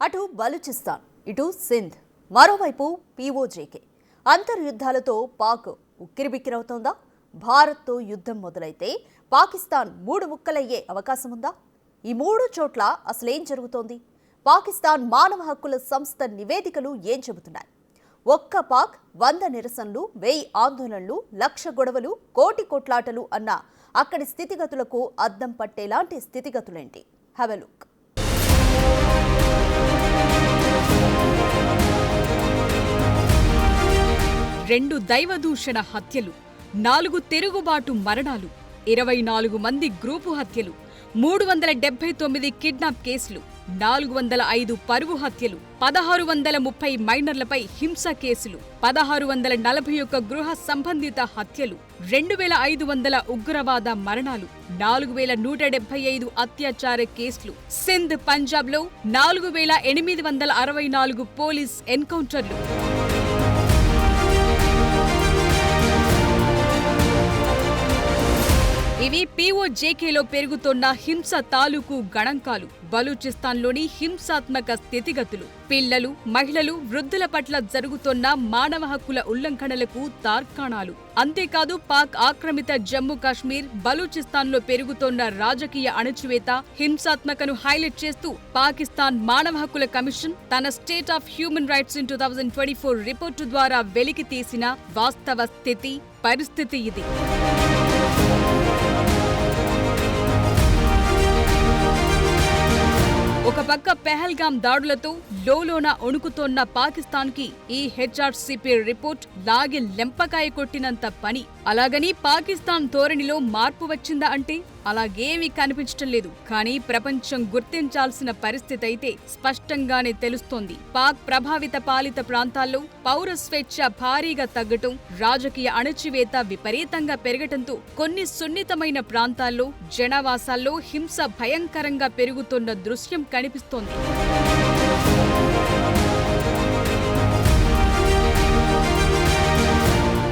అటు బలూచిస్తాన్, ఇటు సింధ్, మరోవైపు పీఓజేకే. అంతర్యుద్ధాలతో పాక్ ఉక్కిరిబిక్కిరవుతోందా? భారత్తో యుద్ధం మొదలైతే పాకిస్తాన్ మూడు ముక్కలయ్యే అవకాశం ఉందా? ఈ మూడు చోట్ల అసలేం జరుగుతోంది? పాకిస్తాన్ మానవ హక్కుల సంస్థ నివేదికలు ఏం చెబుతున్నాయి? ఒక్క పాక్ 100 నిరసనలు, 1000 ఆందోళనలు, 1,00,000 గొడవలు, కోటి కొట్లాటలు అన్న అక్కడి స్థితిగతులకు అద్దం పట్టేలాంటి స్థితిగతులేంటి? Have a look. రెండు దైవదూషణ హత్యలు, 4 తిరుగుబాటు మరణాలు, 24 మంది గ్రూపు హత్యలు, 379 కిడ్నాప్ కేసులు, 405 పరువు హత్యలు, 1630 మైనర్లపై హింస కేసులు, 1641 గృహ సంబంధిత హత్యలు, 2500 ఉగ్రవాద మరణాలు, 4175 అత్యాచార కేసులు. సింధ్, పంజాబ్లో 4864 పోలీస్ ఎన్కౌంటర్లు. ఇవి పీఓజేకేలో పెరుగుతోన్న హింస తాలూకు గణాంకాలు. బలూచిస్తాన్లోని హింసాత్మక స్థితిగతులు, పిల్లలు, మహిళలు, వృద్ధుల పట్ల జరుగుతోన్న మానవ హక్కుల ఉల్లంఘనలకు తార్కాణాలు. అంతేకాదు, పాక్ ఆక్రమిత జమ్మూ కాశ్మీర్, బలూచిస్తాన్లో పెరుగుతోన్న రాజకీయ అణచివేత, హింసాత్మకను హైలైట్ చేస్తూ పాకిస్తాన్ మానవ హక్కుల కమిషన్ తన state of human rights in 2024 report ద్వారా వెలికి తీసిన వాస్తవ పరిస్థితి ఇది. ఒక పక్క పెహల్గాం దాడులతో లోలోన ఒణుకుతోన్న పాకిస్తాన్కి ఈ హెచ్ఆర్సీపీ రిపోర్ట్ లాగి లెంపకాయ కొట్టినంత పని. అలాగని పాకిస్తాన్ ధోరణిలో మార్పు వచ్చిందా అంటే అలాగేమీ కనిపించటం లేదు. కానీ ప్రపంచం గుర్తించాల్సిన పరిస్థితి అయితే స్పష్టంగానే తెలుస్తోంది. పాక్ ప్రభావిత పాలిత ప్రాంతాల్లో పౌర స్వేచ్ఛ భారీగా తగ్గటం, రాజకీయ అణచివేత విపరీతంగా పెరగటంతో కొన్ని సున్నితమైన ప్రాంతాల్లో, జనావాసాల్లో హింస భయంకరంగా పెరుగుతున్న దృశ్యం కనిపిస్తోంది.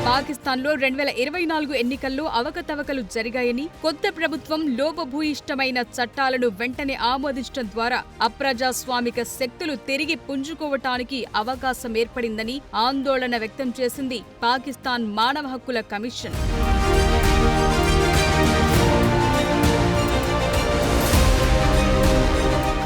పాకిస్తాన్లో 2024 ఎన్నికల్లో అవకతవకలు జరిగాయని, కొత్త ప్రభుత్వం లోపభూయిష్టమైన చట్టాలను వెంటనే ఆమోదించడం ద్వారా అప్రజాస్వామిక శక్తులు తిరిగి పుంజుకోవటానికి అవకాశం ఏర్పడిందని ఆందోళన వ్యక్తం చేసింది పాకిస్తాన్ మానవ హక్కుల కమిషన్.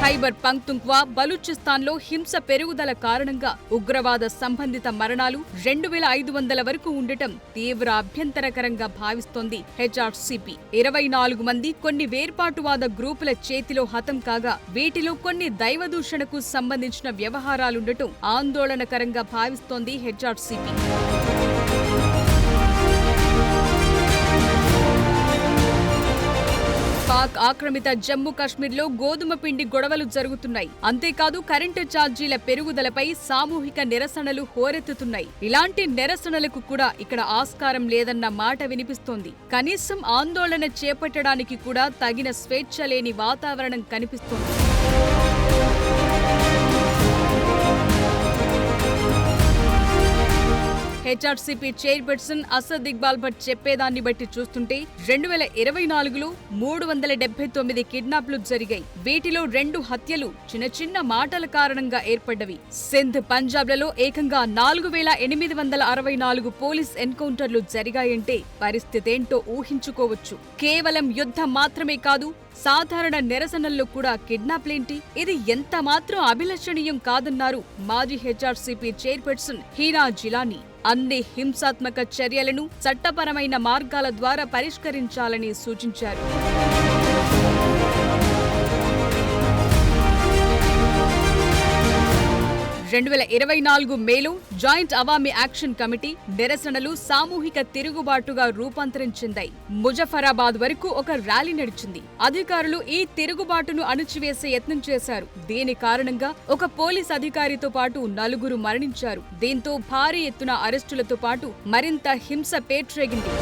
ఖైబర్ పఖ్తూన్ఖ్వా, బలూచిస్తాన్లో హింస పెరుగుదల కారణంగా ఉగ్రవాద సంబంధిత మరణాలు 2500 వరకు ఉండటం తీవ్ర అభ్యంతరకరంగా భావిస్తోంది హెచ్ఆర్సీపీ. 24 మంది కొన్ని వేర్పాటువాద గ్రూపుల చేతిలో హతం కాగా, వీటిలో కొన్ని దైవదూషణకు సంబంధించిన వ్యవహారాలుండటం ఆందోళనకరంగా భావిస్తోంది హెచ్ఆర్సీపీ. పాక్ ఆక్రమిత జమ్మూ కాశ్మీర్లో గోధుమ పిండి గొడవలు జరుగుతున్నాయి. అంతేకాదు, కరెంటు ఛార్జీల పెరుగుదలపై సామూహిక నిరసనలు హోరెత్తుతున్నాయి. ఇలాంటి నిరసనలకు కూడా ఇక్కడ ఆస్కారం లేదన్న మాట వినిపిస్తోంది. కనీసం ఆందోళన చేపట్టడానికి కూడా తగిన స్వేచ్ఛ లేని వాతావరణం కనిపిస్తోంది. హెచ్ఆర్సీపీ చైర్పర్సన్ అసద్ ఇక్బాల్ భట్ చెప్పేదాన్ని బట్టి చూస్తుంటే 2024లో 379 కిడ్నాప్లు జరిగాయి. వీటిలో 2 హత్యలు చిన్న చిన్న మాటల కారణంగా ఏర్పడ్డవి. సింధ్, పంజాబ్లలో ఏకంగా 4864 పోలీస్ ఎన్కౌంటర్లు జరిగాయంటే పరిస్థితేంటో ఊహించుకోవచ్చు. కేవలం యుద్ధం మాత్రమే కాదు, సాధారణ నిరసనల్లో కూడా కిడ్నాప్లేంటి? ఇది ఎంత మాత్రం అభిలషణీయం కాదన్నారు మాజీ హెచ్ఆర్సీపీ చైర్పర్సన్ హీనా జిలానీ. అన్ని హింసాత్మక చర్యలను చట్టపరమైన మార్గాల ద్వారా పరిష్కరించాలని సూచించారు. 2024 మేలో జాయింట్ అవామీ యాక్షన్ కమిటీ నిరసనలు సామూహిక తిరుగుబాటుగా రూపాంతరం చెందాయి. ముజఫరాబాద్ వరకు ఒక ర్యాలీ నడిచింది. అధికారులు ఈ తిరుగుబాటును అణచివేసే యత్నం చేశారు. దీని కారణంగా ఒక పోలీస్ అధికారితో పాటు 4 మరణించారు. దీంతో భారీ ఎత్తున అరెస్టులతో పాటు మరింత హింస పేట్రేగింది.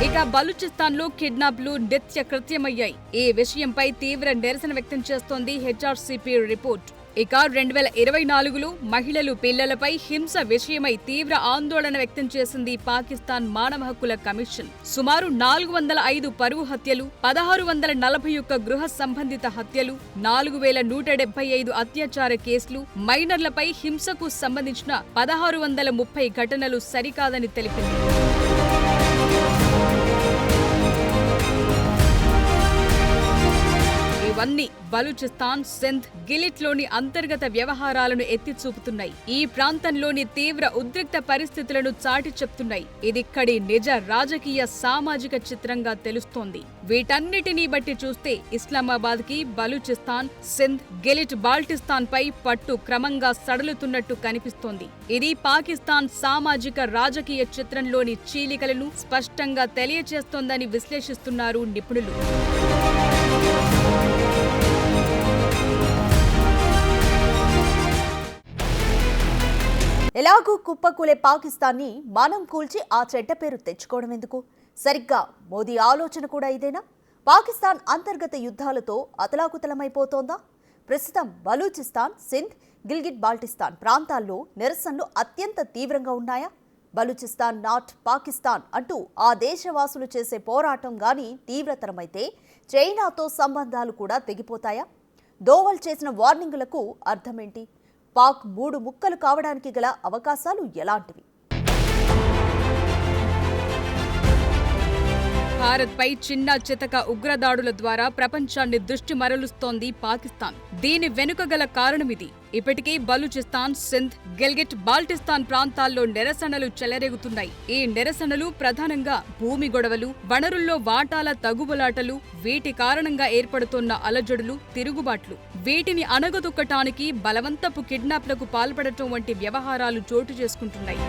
ఇక బలూచిస్తాన్లో కిడ్నాప్లు నిత్య కృత్యమయ్యాయి. ఈ విషయంపై తీవ్ర నిరసన వ్యక్తం చేస్తోంది హెచ్ఆర్సీపీ రిపోర్ట్. ఇక 2024లో మహిళలు పిల్లలపై హింస విషయమై తీవ్ర ఆందోళన వ్యక్తం చేసింది పాకిస్తాన్ మానవ హక్కుల కమిషన్. సుమారు 405 పరువు హత్యలు, 1641 గృహ సంబంధిత హత్యలు, 4175 అత్యాచార కేసులు, మైనర్లపై హింసకు సంబంధించిన 1630 ఘటనలు సరికాదని తెలిపింది. ఇవన్నీ బలూచిస్తాన్, సింధ్, గిలిట్లోని అంతర్గత వ్యవహారాలను ఎత్తి చూపుతున్నాయి. ఈ ప్రాంతంలోని తీవ్ర ఉద్రిక్త పరిస్థితులను చాటి చెప్తున్నాయి. ఇదిక్కడి నిజ రాజకీయ సామాజిక చిత్రంగా తెలుస్తోంది. వీటన్నిటినీ బట్టి చూస్తే ఇస్లామాబాద్ కి బలూచిస్తాన్, సింధ్, గిలిట్, బాల్టిస్తాన్ పై పట్టు క్రమంగా సడలుతున్నట్టు కనిపిస్తోంది. ఇది పాకిస్తాన్ సామాజిక రాజకీయ చిత్రంలోని చీలికలను స్పష్టంగా తెలియచేస్తోందని విశ్లేషిస్తున్నారు నిపుణులు. ఎలాగూ కుప్పకూలే పాకిస్తాన్ని మనం కూల్చి ఆ చెడ్డ పేరు తెచ్చుకోవడం ఎందుకు? సరిగ్గా మోదీ ఆలోచన కూడా ఇదేనా? పాకిస్తాన్ అంతర్గత యుద్ధాలతో అతలాకుతలమైపోతోందా? ప్రస్తుతం బలూచిస్తాన్, సింధ్, గిల్గిట్ బాల్టిస్తాన్ ప్రాంతాల్లో నిరసనలు అత్యంత తీవ్రంగా ఉన్నాయా? బలూచిస్తాన్ నాట్ పాకిస్తాన్ అంటూ ఆ దేశవాసులు చేసే పోరాటం గాని తీవ్రతరమైతే చైనాతో సంబంధాలు కూడా తెగిపోతాయా? దోవల్ చేసిన వార్నింగులకు అర్థమేంటి? పాక్ 3 ముక్కలు కావడానికి గల అవకాశాలు ఎలాంటివి? భారత్పై చిన్న చితక ఉగ్రదాడుల ద్వారా ప్రపంచాన్ని దృష్టి మరలుస్తోంది పాకిస్తాన్. దీని వెనుక గల కారణమిది. ఇప్పటికే బలూచిస్తాన్, సింధ్, గిల్గిట్, బాల్టిస్తాన్ ప్రాంతాల్లో నిరసనలు చెలరేగుతున్నాయి. ఈ నిరసనలు ప్రధానంగా భూమి గొడవలు, వనరుల్లో వాటాల తగుబలాటలు, వీటి కారణంగా ఏర్పడుతున్న అలజడులు, తిరుగుబాట్లు, వీటిని అణగదొక్కటానికి బలవంతపు కిడ్నాప్లకు పాల్పడటం వంటి వ్యవహారాలు చోటు చేసుకుంటున్నాయి.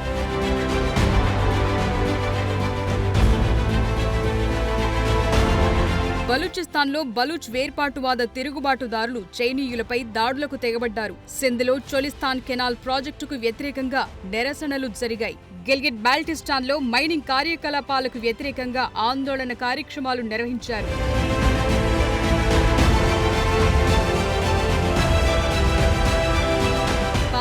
బలూచిస్తాన్లో బలూచ్ వేర్పాటువాద తిరుగుబాటుదారులు చైనీయులపై దాడులకు తెగబడ్డారు. సింధ్లో చొలిస్తాన్ కెనాల్ ప్రాజెక్టుకు వ్యతిరేకంగా నిరసనలు జరిగాయి. గిల్గిట్ బాల్టిస్తాన్లో మైనింగ్ కార్యకలాపాలకు వ్యతిరేకంగా ఆందోళన కార్యక్రమాలు నిర్వహించారు.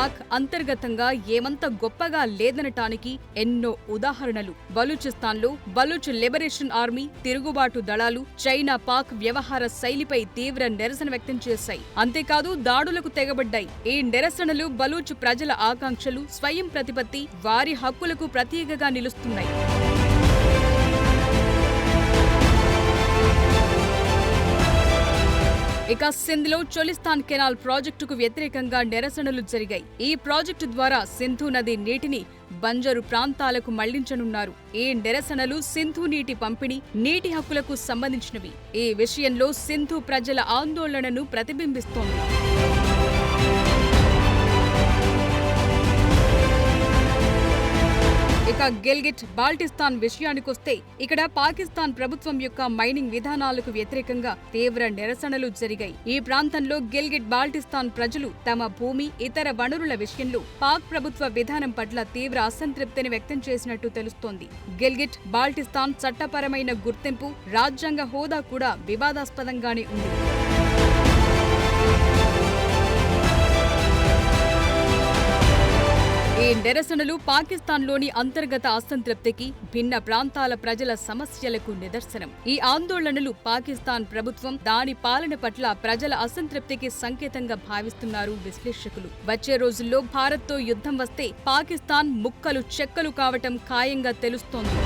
పాక్ అంతర్గతంగా ఏమంత గొప్పగా లేదనటానికి ఎన్నో ఉదాహరణలు. బలూచిస్తాన్లో బలూచ్ లిబరేషన్ ఆర్మీ, తిరుగుబాటు దళాలు చైనా పాక్ వ్యవహార శైలిపై తీవ్ర నిరసన వ్యక్తం చేశాయి. అంతేకాదు దాడులకు తెగబడ్డాయి. ఈ నిరసనలు బలూచ్ ప్రజల ఆకాంక్షలు, స్వయం ప్రతిపత్తి, వారి హక్కులకు ప్రతీకగా నిలుస్తున్నాయి. ఇక సింధ్లో చొలిస్తాన్ కెనాల్ ప్రాజెక్టుకు వ్యతిరేకంగా నిరసనలు జరిగాయి. ఈ ప్రాజెక్టు ద్వారా సింధు నది నీటిని బంజరు ప్రాంతాలకు మళ్లించనున్నారు. ఈ నిరసనలు సింధు నీటి పంపిణీ, నీటి హక్కులకు సంబంధించినవి. ఈ విషయంలో సింధు ప్రజల ఆందోళనను ప్రతిబింబిస్తోంది. ఇక గిల్గిట్ బాల్టిస్తాన్ విషయానికొస్తే ఇక్కడ పాకిస్తాన్ ప్రభుత్వం యొక్క మైనింగ్ విధానాలకు వ్యతిరేకంగా తీవ్ర నిరసనలు జరిగాయి. ఈ ప్రాంతంలో గిల్గిట్ బాల్టిస్తాన్ ప్రజలు తమ భూమి, ఇతర వనరుల విషయంలో పాక్ ప్రభుత్వ విధానం పట్ల తీవ్ర అసంతృప్తిని వ్యక్తం చేసినట్టు తెలుస్తోంది. గిల్గిట్ బాల్టిస్తాన్ చట్టపరమైన గుర్తింపు, రాజ్యాంగ హోదా కూడా వివాదాస్పదంగానే ఉంది. ఈ నిరసనలు పాకిస్తాన్లోని అంతర్గత అసంతృప్తికి, భిన్న ప్రాంతాల ప్రజల సమస్యలకు నిదర్శనం. ఈ ఆందోళనలు పాకిస్తాన్ ప్రభుత్వం, దాని పాలన పట్ల ప్రజల అసంతృప్తికి సంకేతంగా భావిస్తున్నారు విశ్లేషకులు. వచ్చే రోజుల్లో భారత్తో యుద్ధం వస్తే పాకిస్తాన్ ముక్కలు చెక్కలు కావటం ఖాయంగా తెలుస్తోంది.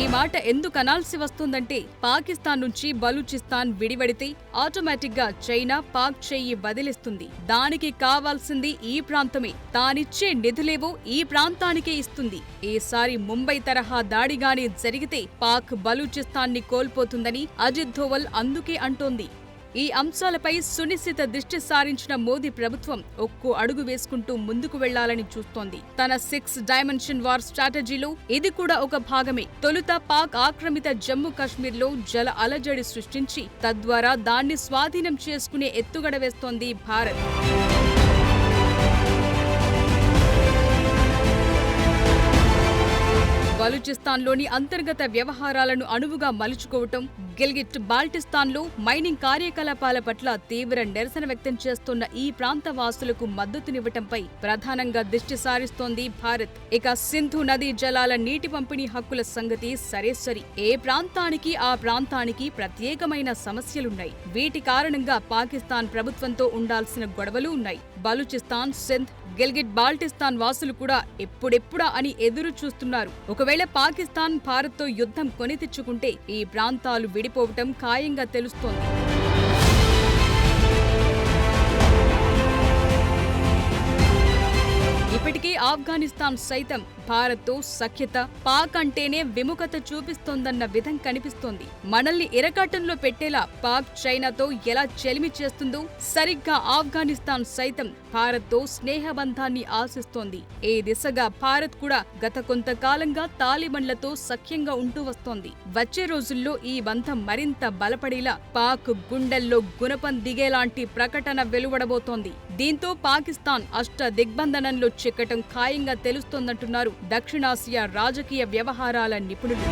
ఈ మాట ఎందుకు అనాల్సి వస్తుందంటే పాకిస్తాన్ నుంచి బలూచిస్తాన్ విడివడితే ఆటోమేటిక్ గా చైనా పాక్ చెయ్యి వదిలిస్తుంది. దానికి కావాల్సింది ఈ ప్రాంతమే. తానిచ్చే నిధులేవో ఈ ప్రాంతానికే ఇస్తుంది. ఈసారి ముంబై తరహా దాడిగాని జరిగితే పాక్ బలూచిస్తాన్ని కోల్పోతుందని అజిత్ దోవల్ అందుకే అంటోంది. ఈ అంశాలపై సునిశ్చిత దృష్టి సారించిన మోదీ ప్రభుత్వం ఒక్కో అడుగు వేసుకుంటూ ముందుకు వెళ్లాలని చూస్తోంది. తన 6 డైమెన్షన్ వార్ స్ట్రాటజీలో ఇది కూడా ఒక భాగమే. తొలుత పాక్ ఆక్రమిత జమ్మూ కాశ్మీర్లో జల అలజడి సృష్టించి తద్వారా దాన్ని స్వాధీనం చేసుకునే ఎత్తుగడ వేస్తోంది భారత్. బలూచిస్తాన్లోని అంతర్గత వ్యవహారాలను అణువుగా మలుచుకోవటం, గిల్గిట్ బాల్టిస్తాన్లో మైనింగ్ కార్యకలాపాల పట్ల తీవ్ర నిరసన వ్యక్తం చేస్తున్న ఈ ప్రాంత వాసులకు మద్దతునివ్వటంపై ప్రధానంగా దృష్టి సారిస్తోంది భారత్. ఇక సింధు నదీ జలాల నీటి పంపిణీ హక్కుల సంగతి సరేసరి. ఏ ప్రాంతానికి ఆ ప్రాంతానికి ప్రత్యేకమైన సమస్యలున్నాయి. వీటి కారణంగా పాకిస్తాన్ ప్రభుత్వంతో ఉండాల్సిన గొడవలు ఉన్నాయి. బలూచిస్తాన్, సింధ్, గిల్గిట్ బాల్టిస్తాన్ వాసులు కూడా ఎప్పుడెప్పుడా అని ఎదురు చూస్తున్నారు. ఒకవేళ పాకిస్తాన్ భారత్తో యుద్ధం కొని తెచ్చుకుంటే ఈ ప్రాంతాలు విడిపోవటం ఖాయంగా తెలుస్తోంది. ఇప్పటికే ఆఫ్ఘనిస్తాన్ సైతం భారత్తో సఖ్యత, పాక్ అంటేనే విముఖత చూపిస్తోందన్న విధం కనిపిస్తోంది. మనల్ని ఇరకాటంలో పెట్టేలా పాక్ చైనాతో ఎలా చెలిమి చేస్తుందో సరిగ్గా ఆఫ్ఘనిస్తాన్ సైతం భారత్తో స్నేహబంధాన్ని ఆశిస్తోంది. ఈ దిశగా భారత్ కూడా గత కొంతకాలంగా తాలిబన్లతో సఖ్యంగా ఉంటూ వస్తోంది. వచ్చే రోజుల్లో ఈ బంధం మరింత బలపడేలా పాక్ గుండెల్లో గుణపం దిగేలాంటి ప్రకటన వెలువడబోతోంది. దీంతో పాకిస్తాన్ అష్ట దిగ్బంధనంలో చిక్కటం ఖాయంగా తెలుస్తోందంటున్నారు దక్షిణాసియా రాజకీయ వ్యవహారాల నిపుణులు.